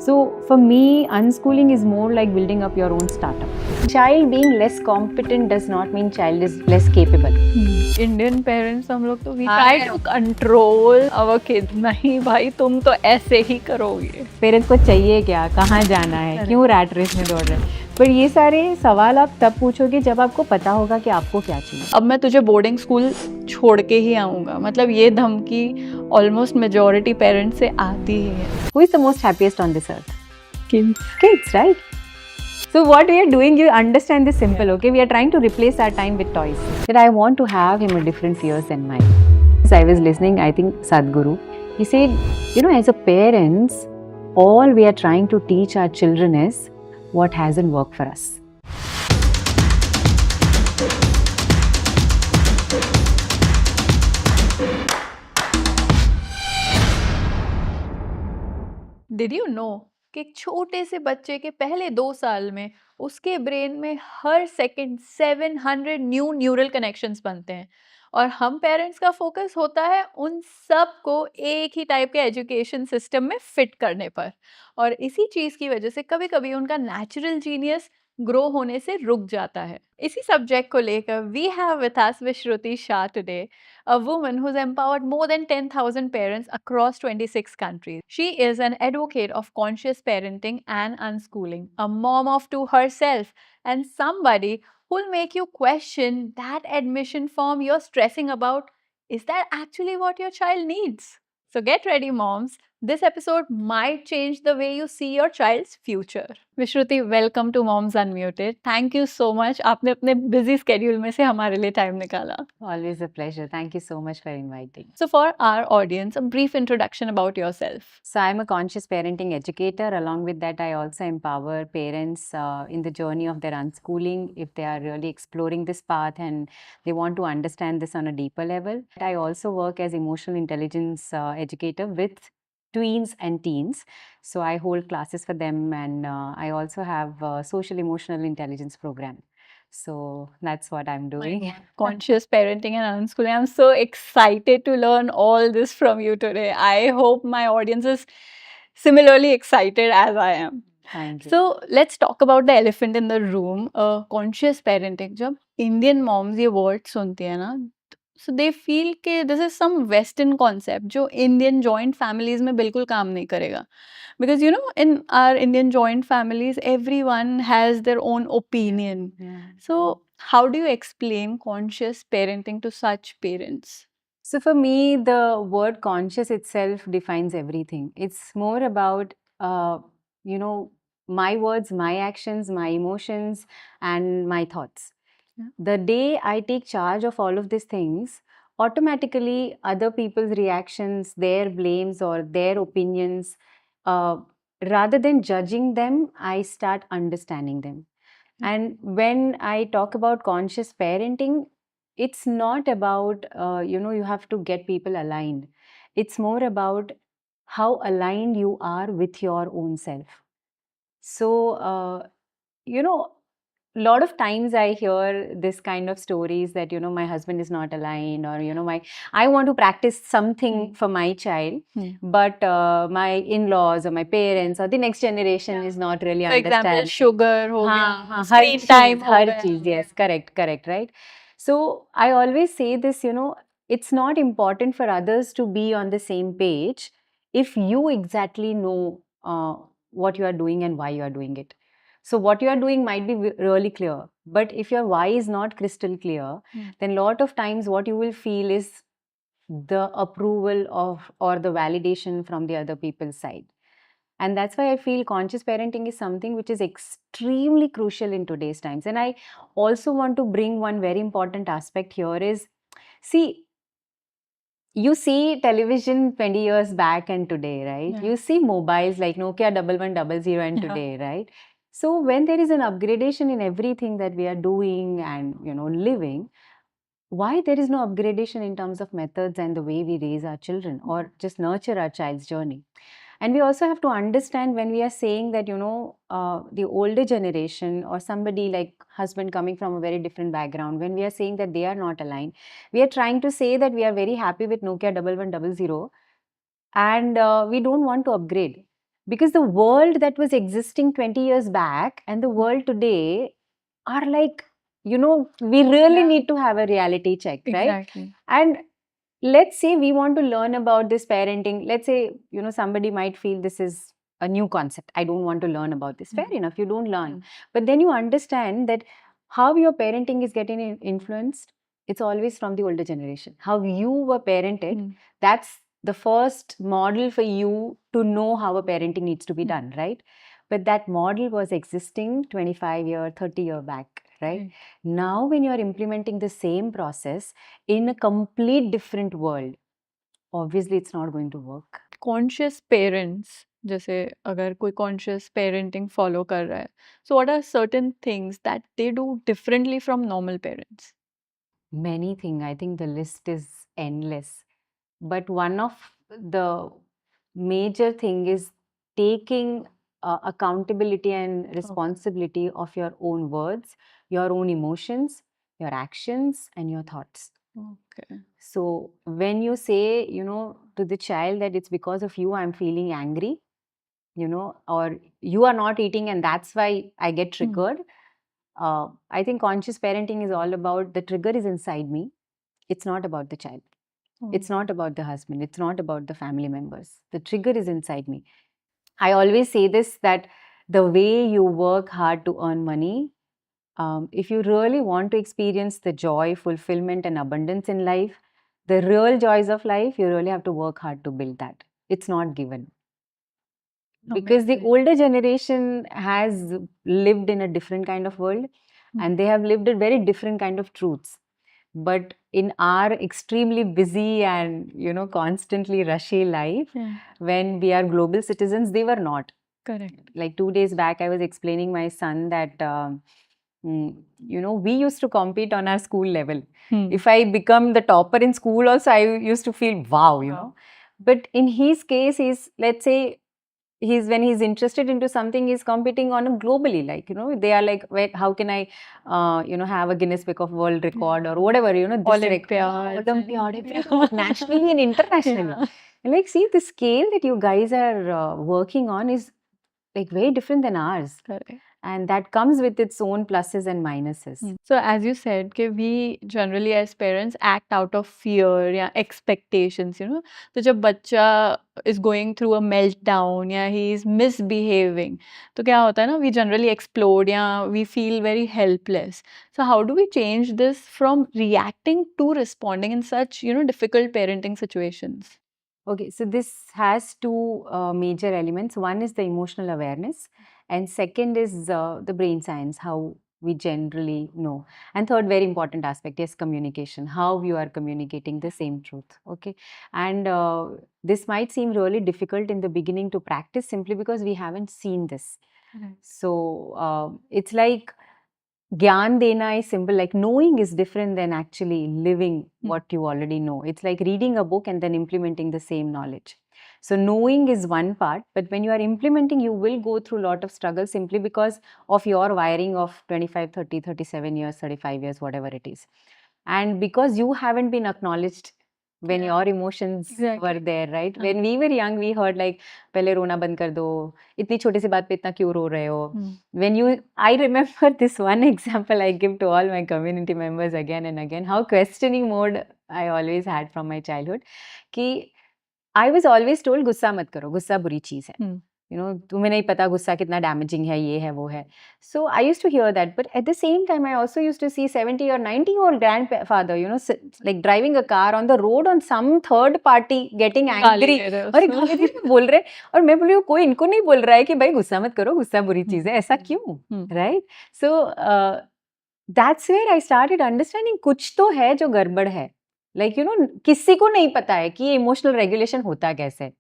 So for me, unschooling is more like building up your own startup. Child being less competent does not mean child is less capable. Indian parents हम लोग तो we try to control our kids, नहीं भाई तुम तो ऐसे ही करोगे। Parents को चाहिए क्या, कहाँ जाना है, क्यों रैट रेस में दौड़ रहे हैं, पर ये सारे सवाल आप तब पूछोगे जब आपको पता होगा कि आपको क्या चाहिए। अब मैं तुझे बोर्डिंग स्कूल छोड़ के ही आऊँगा, मतलब ये धमकी ऑलमोस्ट मेजॉरिटी पेरेंट्स से आती ही है। Who is the most happiest on this earth? Kids. Kids, right? So what we are doing, you understand this simple, okay? We are trying to replace our time with toys. That I want to have him a different fears than mine. As I was listening, I think Sadhguru, he said, you know, as a parents, all we are trying to teach our children is what hasn't worked for us. Did you know कि एक छोटे से बच्चे के पहले 2 साल में उसके ब्रेन में हर सेकंड 700 न्यू न्यूरल कनेक्शंस बनते हैं, और हम पेरेंट्स का फोकस होता है उन सब को एक ही टाइप के एजुकेशन सिस्टम में फिट करने पर, और इसी चीज़ की वजह से कभी कभी उनका नेचुरल जीनियस ग्रो होने से रुक जाता है। इसी सब्जेक्ट को लेकर we have with us Vishruti Shah today, a woman who's empowered more than 10,000 parents across 26 countries. She is an advocate of conscious parenting and unschooling, a mom of two herself, and somebody who'll make you question that admission form you're stressing about. Is that actually what your child needs? So get ready, moms. This episode might change the way you see your child's future. Vishruti, welcome to Moms Unmuted. Thank you so much. आपने अपने busy schedule में से हमारे लिए time निकाला. Always a pleasure. Thank you so much for inviting. So for our audience, a brief introduction about yourself. So I'm a conscious parenting educator. Along with that, I also empower parents in the journey of their unschooling if they are really exploring this path and they want to understand this on a deeper level. I also work as emotional intelligence educator with tweens and teens. So I hold classes for them, and I also have a social emotional intelligence program. So that's what I'm doing. Conscious parenting and unschooling. I'm so excited to learn all this from you today. I hope my audience is similarly excited as I am. Thank you. So let's talk about the elephant in the room. Conscious parenting. जब Indian moms ये word सुनती है ना, so they feel कि this is some Western concept जो Indian joint families में बिल्कुल काम नहीं करेगा. Because you know, in our Indian joint families, everyone has their own opinion. Yeah. So how do you explain conscious parenting to such parents? So for me, the word conscious itself defines everything. It's more about, you know, my words, my actions, my emotions, and my thoughts. Yeah. The day I take charge of all of these things, automatically other people's reactions, their blames, or their opinions, uh, rather than judging them, I start understanding them. And when I talk about conscious parenting, it's not about, you have to get people aligned. It's more about how aligned you are with your own self. So, a lot of times I hear this kind of stories that, my husband is not aligned, or, I want to practice something for my child, but my in-laws or my parents or the next generation is not really For example, understand. sugar हो हाँ, गया, हर screen चीज, time हो हर गया. चीज, yes, correct, right? So I always say this, it's not important for others to be on the same page if you exactly know what you are doing and why you are doing it. So what you are doing might be really clear, but if your why is not crystal clear, then a lot of times what you will feel is the approval of or the validation from the other people's side. And that's why I feel conscious parenting is something which is extremely crucial in today's times. And I also want to bring one very important aspect here is, see, you see television 20 years back and today, right? Yeah. You see mobiles like Nokia 1100 and today, right? So when there is an upgradation in everything that we are doing and, living, why there is no upgradation in terms of methods and the way we raise our children or just nurture our child's journey? And we also have to understand when we are saying that, the older generation or somebody like husband coming from a very different background, when we are saying that they are not aligned, we are trying to say that we are very happy with Nokia 1100 and we don't want to upgrade. because the world that was existing 20 years back and the world today are like, we really Yeah. need to have a reality check, right? Exactly. And let's say we want to learn about this parenting. Let's say, somebody might feel this is a new concept. I don't want to learn about this. Fair enough, you don't learn. But then you understand that how your parenting is getting influenced, it's always from the older generation. How you were parented, that's the first model for you to know how a parenting needs to be done, right? But that model was existing 25-year, 30-year back, right? Now, when you're implementing the same process in a complete different world, obviously it's not going to work. Conscious parents, जैसे अगर कोई conscious parenting follow कर रहा है, so what are certain things that they do differently from normal parents? Many things. I think the list is endless. But one of the major thing is taking accountability and responsibility of your own words, your own emotions, your actions, and your thoughts. Okay. So when you say, to the child that it's because of you I'm feeling angry, or you are not eating and that's why I get triggered. I think conscious parenting is all about the trigger is inside me. It's not about the child. It's not about the husband. It's not about the family members. The trigger is inside me. I always say this, that the way you work hard to earn money, if you really want to experience the joy, fulfillment, and abundance in life, the real joys of life, you really have to work hard to build that. It's not given. Because the older generation has lived in a different kind of world and they have lived a very different kind of truths. But in our extremely busy and constantly rushy life, when we are global citizens, they were not. Correct. Like 2 days back, I was explaining my son that we used to compete on our school level. If I become the topper in school also, I used to feel wow, know. But in his case, let's say when he's interested into something, he's competing on a globally, like they are like, wait, how can I have a Guinness Book of World Record or whatever, this Olympiad, nationally and internationally. And like, see, the scale that you guys are working on is like very different than ours. Correct. And that comes with its own pluses and minuses. So as you said, कि we generally as parents act out of fear या expectations, तो जब बच्चा is going through a meltdown या he is misbehaving, तो क्या होता है ना, we generally explode या we feel very helpless. So how do we change this from reacting to responding in such, difficult parenting situations? Okay, so this has two major elements. One is the emotional awareness, and second is the brain science, how we generally know. And third, very important aspect is communication, how you are communicating the same truth. Okay, and this might seem really difficult in the beginning to practice simply because we haven't seen this. So it's like Gyan dena is simple, like knowing is different than actually living what you already know. It's like reading a book and then implementing the same knowledge. So knowing is one part, but when you are implementing, you will go through a lot of struggle simply because of your wiring of 25, 30, 37 years, 35 years, whatever it is. And because you haven't been acknowledged when your emotions were there, right? When we were young, we heard like, पहले रोना बंद कर दो, इतनी छोटी सी बात पे इतना क्यों रो रहे हो? I remember this one example I give to all my community members again and again, how questioning mode I always had from my childhood, कि I was always told गुस्सा मत करो, गुस्सा बुरी चीज है. तुम्हें नहीं पता गुस्सा कितना डैमेजिंग है, ये है वो है. So I used to hear that, but at the same time I also used to see 70 or 90-year-old grandfather, like driving a car on the road on some third party getting angry. अरे गाली दे रहे बोल रहे, और मैं बोली कोई इनको नहीं बोल रहा है कि भाई गुस्सा मत करो, गुस्सा बुरी चीज है, ऐसा क्यों, right? So that's where I started understanding कुछ तो है जो गड़बड़ है. Like, किसी को नहीं पता है कि इमोशनल रेगुलेशन होता कैसे.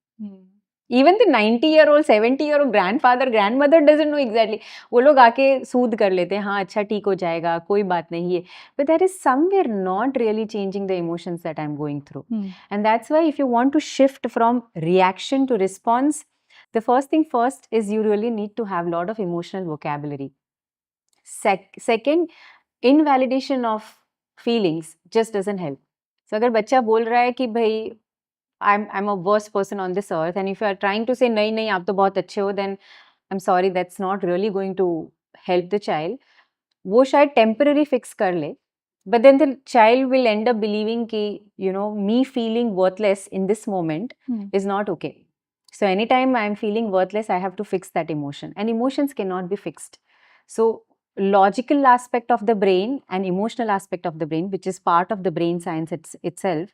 Even the 90-year-old, 70-year-old grandfather, grandmother doesn't know exactly. वो लोग आके सूद कर लेते हैं, हाँ अच्छा ठीक हो जाएगा, कोई बात नहीं है. But that is somewhere not really changing the emotions that I'm going through. And that's why if you want to shift from reaction to response, the first thing first is you really need to have a lot of emotional vocabulary. Second, invalidation of feelings just doesn't help. So अगर बच्चा बोल रहा है कि भाई I'm a worst person on this earth, and if you are trying to say nahi nahi aap to bahut अच्छे हो, then I'm sorry, that's not really going to help the child. वो शायद temporary fix कर ले, but then the child will end up believing कि me feeling worthless in this moment is not okay. So anytime I'm feeling worthless, I have to fix that emotion, and emotions cannot be fixed. So logical aspect of the brain and emotional aspect of the brain, which is part of the brain science itself,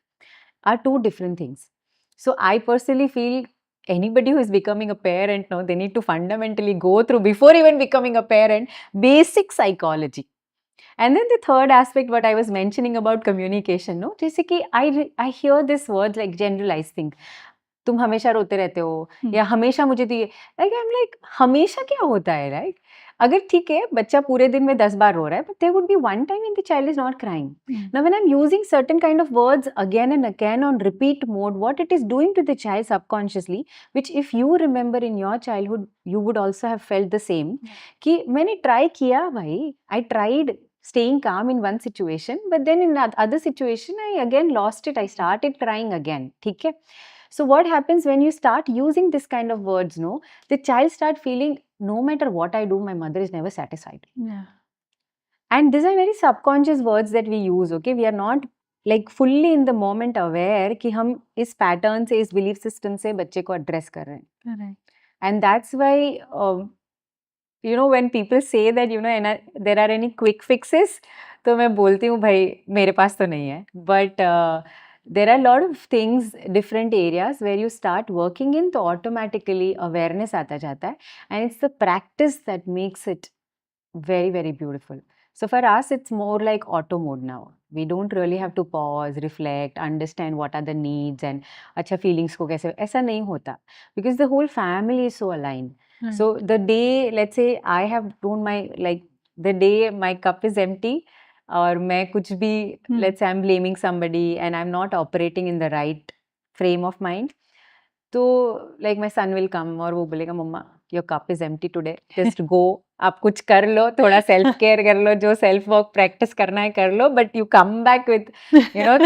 are two different things. So I personally feel anybody who is becoming a parent now, they need to fundamentally go through, before even becoming a parent, basic psychology. And then the third aspect, what I was mentioning about communication, no, जैसे कि I hear this word like generalized thing. तुम हमेशा रोते रहते हो, या हमेशा मुझे तो ये, like I'm like, हमेशा क्या होता है, right? अगर ठीक है बच्चा पूरे दिन में 10 बार रो रहा है, but there would be one time when the child is not crying. Now when I'm using certain kind of words again and again on repeat mode, what it is doing to the child subconsciously, which if you remember in your childhood, you would also have felt the same, कि मैंने try किया भाई, I tried staying calm in one situation, but then in other situation, I again lost it, I started crying again, ठीक है? So what happens when you start using this kind of words, no, the child start feeling, no matter what I do, my mother is never satisfied. Yeah. And these are very subconscious words that we use, okay? We are not like fully in the moment aware कि हम इस pattern से, इस belief system से बच्चे को address कर रहे हैं. Correct. And that's why, when people say that, there are any quick fixes, तो मैं बोलती हूँ भाई मेरे पास तो नहीं है. But there are a lot of things, different areas where you start working in, तो automatically awareness आता जाता है. And it's the practice that makes it very, very beautiful. So for us, it's more like auto mode now. We don't really have to pause, reflect, understand what are the needs and अच्छा feelings को कैसे, ऐसा नहीं होता, because the whole family is so aligned. So the day, let's say I have done my, like the day my cup is empty, और मैं कुछ भी, let's say I'm blaming somebody and I'm not operating in the right frame of mind, तो like my son will come और वो बोलेगा मम्मा your cup is empty today, just go, आप कुछ कर लो, थोड़ा सेल्फ केयर कर लो, जो सेल्फ वर्क प्रैक्टिस करना है कर लो, but you come back with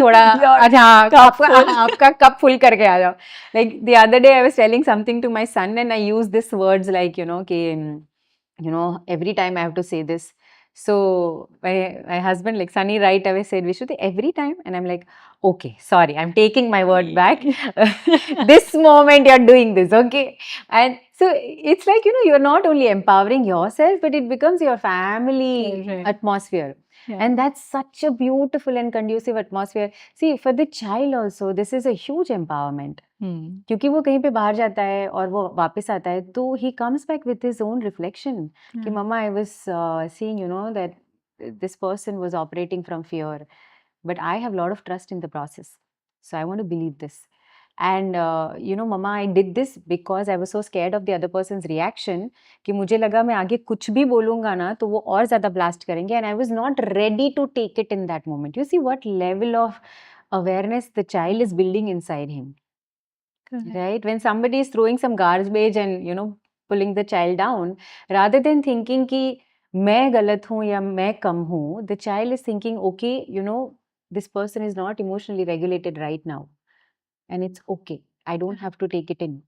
थोड़ा अच्छा आपका कप फुल करके आ जाओ. Like the other day I was telling something to my son and I use this words like कि every time I have to say this. So my husband, like Sunny, right away said, Vishruti, every time? And I'm like, okay, sorry, I'm taking my word back. This moment you're doing this, okay? And so it's like, you're not only empowering yourself, but it becomes your family atmosphere. Yeah. And that's such a beautiful and conducive atmosphere. See, for the child also, this is a huge empowerment. क्योंकि वो कहीं पे बाहर जाता है और वो वापस आता है, तो he comes back with his own reflection कि mama, I was seeing that this person was operating from fear, but I have a lot of trust in the process, so I want to believe this. And mama, I did this because I was so scared of the other person's reaction कि मुझे लगा मैं आगे कुछ भी बोलूँगा ना तो वो और ज़्यादा blast करेंगे, and I was not ready to take it in that moment. You see what level of awareness the child is building inside him. Correct. Right? When somebody is throwing some garbage and pulling the child down, rather than thinking कि मैं गलत हूँ या मैं कम हूँ, the child is thinking, okay, this person is not emotionally regulated right now, and it's okay. I don't have to take it in.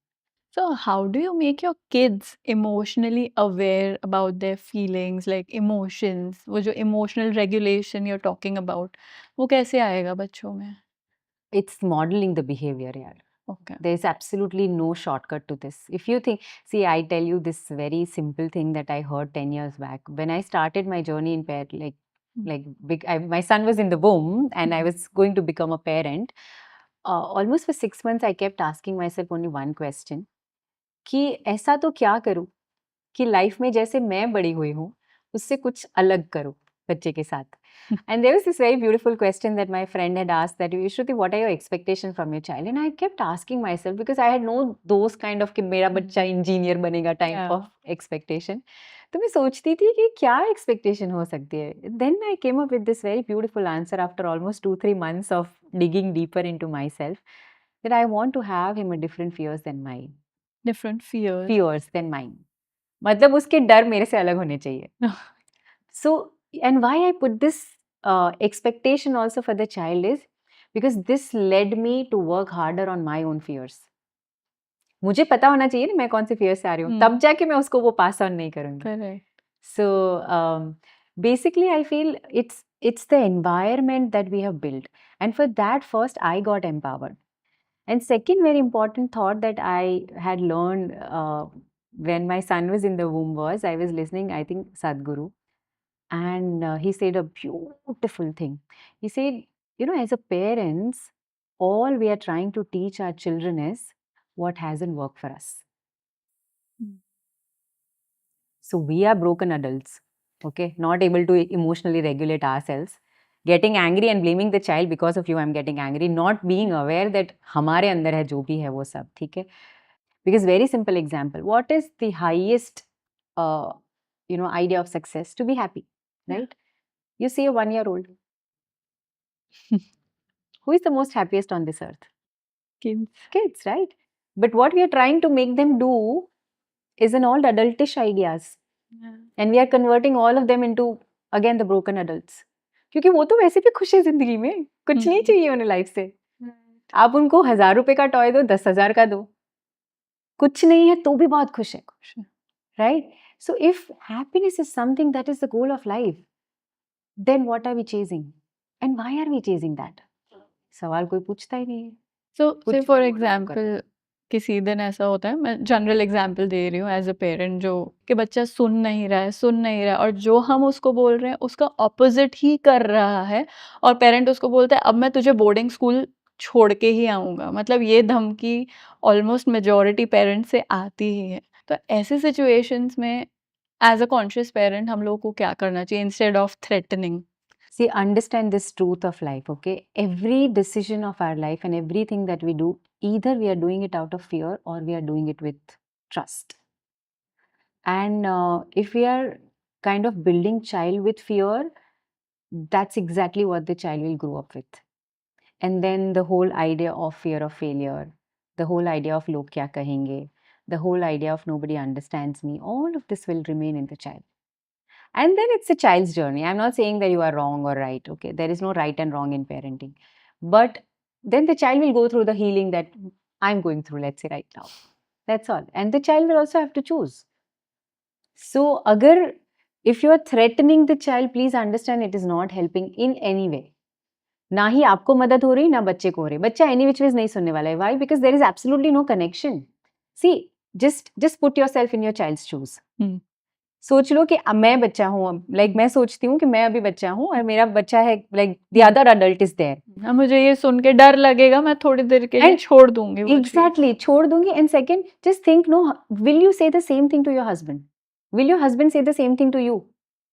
So how do you make your kids emotionally aware about their feelings, like emotions? वो जो emotional regulation you're talking about, वो कैसे आएगा बच्चों में? It's modeling the behavior, यार. Okay. There's absolutely no shortcut to this. If you think, see, I tell you this very simple thing that I heard 10 years back. When I started my journey in my son was in the womb and I was going to become a parent. Almost for 6 months, I kept asking myself only one question. कि ऐसा तो क्या करूँ कि life में जैसे मैं बड़ी हुई हूँ, उससे कुछ अलग करूँ बच्चे के साथ. And there was this very beautiful question that my friend had asked that, Shruti, what are your expectations from your child? And I kept asking myself because I had no those kind of कि मेरा बच्चा engineer बनेगा type of expectation. तो मैं सोचती थी कि क्या expectation हो सकती है. Then I came up with this very beautiful answer after almost 2-3 months of digging deeper into myself, that I want to have him a different fears than mine. Different fears. Fears than mine. मतलब उसके डर मेरे से अलग होने चाहिए. So, and why I put this expectation also for the child is because this led me to work harder on my own fears. मुझे पता होना चाहिए ना मैं कौन से fear से आ रही हूँ, तब जाके मैं उसको वो pass on नहीं करूँगी. Correct. So basically, I feel it's the environment that we have built, and for that, first I got empowered. And second, very important thought that I had learned when my son was in the womb was I was listening, I think Sadhguru, and he said a beautiful thing. He said, you know, as a parents, all we are trying to teach our children is what hasn't worked for us. Mm. So we are broken adults, okay, not able to emotionally regulate ourselves. Getting angry and blaming the child because of you, I'm getting angry, not being aware that हमारे अंदर है जो भी है वो सब, ठीक है? Because very simple example, what is the highest, idea of success? To be happy, right? You see a 1-year-old. Who is the most happiest on this earth? Kids. Kids, right? But what we are trying to make them do is an old adultish ideas. Yeah. And we are converting all of them into, again, the broken adults. क्योंकि वो तो वैसे भी खुश है जिंदगी में, कुछ नहीं चाहिए उन्हें लाइफ से. आप उनको 1000 रुपए का टॉय दो, 10,000 का दो, कुछ नहीं है तो भी बहुत खुश है, right? So if happiness is something that is the goal of life, then what are we chasing? And why are we chasing that? सवाल कोई पूछता ही नहीं है. So कुछ say for भी example, किसी दिन ऐसा होता है, मैं जनरल एग्जांपल दे रही हूँ एज अ पेरेंट, जो कि बच्चा सुन नहीं रहा है और जो हम उसको बोल रहे हैं उसका ऑपोजिट ही कर रहा है, और पेरेंट उसको बोलता है अब मैं तुझे बोर्डिंग स्कूल छोड़ के ही आऊँगा. मतलब ये धमकी ऑलमोस्ट मेजॉरिटी पेरेंट्स से आती ही है. तो ऐसे सिचुएशंस में एज अ कॉन्शियस पेरेंट हम लोगों को क्या करना चाहिए instead of threatening? See, understand this truth of life, okay? Every decision of our life and everything that we do, either we are doing it out of fear or we are doing it with trust. And if we are kind of building child with fear, that's exactly what the child will grow up with. And then the whole idea of fear of failure, the whole idea of log kya kahenge, the whole idea of nobody understands me, all of this will remain in the child. And then it's a child's journey. I'm not saying that you are wrong or right, okay? There is no right and wrong in parenting. But then the child will go through the healing that I'm going through, let's say, right now. That's all. And the child will also have to choose. So, if you are threatening the child, please understand it is not helping in any way. ना ही आपको मदद हो रही ना बच्चे को हो रही. बच्चा any which ways नहीं सुनने वाला है. Why? Because there is absolutely no connection. See, just put yourself in your child's shoes. सोच लो कि मैं बच्चा हूँ, लाइक मैं सोचती हूँ कि मैं अभी बच्चा हूँ और मेरा बच्चा है, like the other adult is there. मुझे ये सुन के डर लगेगा, मैं थोड़ी देर के लिए छोड़ दूंगी. एग्जैक्टली, छोड़ दूंगी. And second, just think, no, will you say the same thing to your husband? Will your husband say the same thing to you?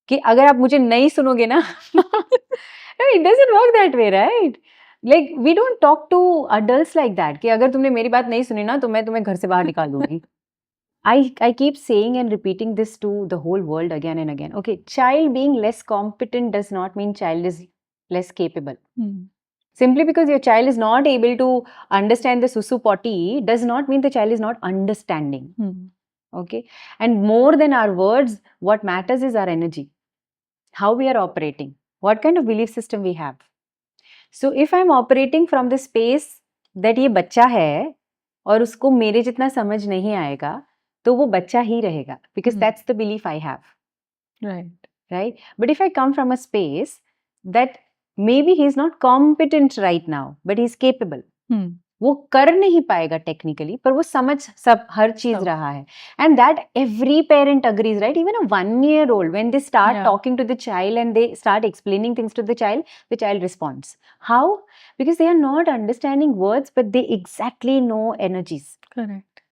कि अगर आप मुझे नहीं सुनोगे ना, it doesn't work that way, right? Like we don't talk to adults like that कि अगर तुमने मेरी बात नहीं सुनी ना तो मैं तुम्हें घर से बाहर निकाल दूंगी. I keep saying and repeating this to the whole world again and again. Okay, child being less competent does not mean child is less capable. Simply because your child is not able to understand the susu potty does not mean the child is not understanding. Okay, and more than our words, what matters is our energy, how we are operating, what kind of belief system we have. So if I'm operating from the space that ये बच्चा है और उसको मेरे जितना समझ नहीं आएगा, तो वो बच्चा ही रहेगा, because that's the belief I have. Right? But if I come from a space that maybe he's not competent right now, but he's capable. वो कर नहीं पाएगा टेक्निकली, पर वो समझ सब हर चीज रहा है. And that every parent agrees, right? Even a 1-year-old, when they start talking to the child and they start explaining things to the child responds. How? Because they are not understanding words, but they exactly know energies. Correct.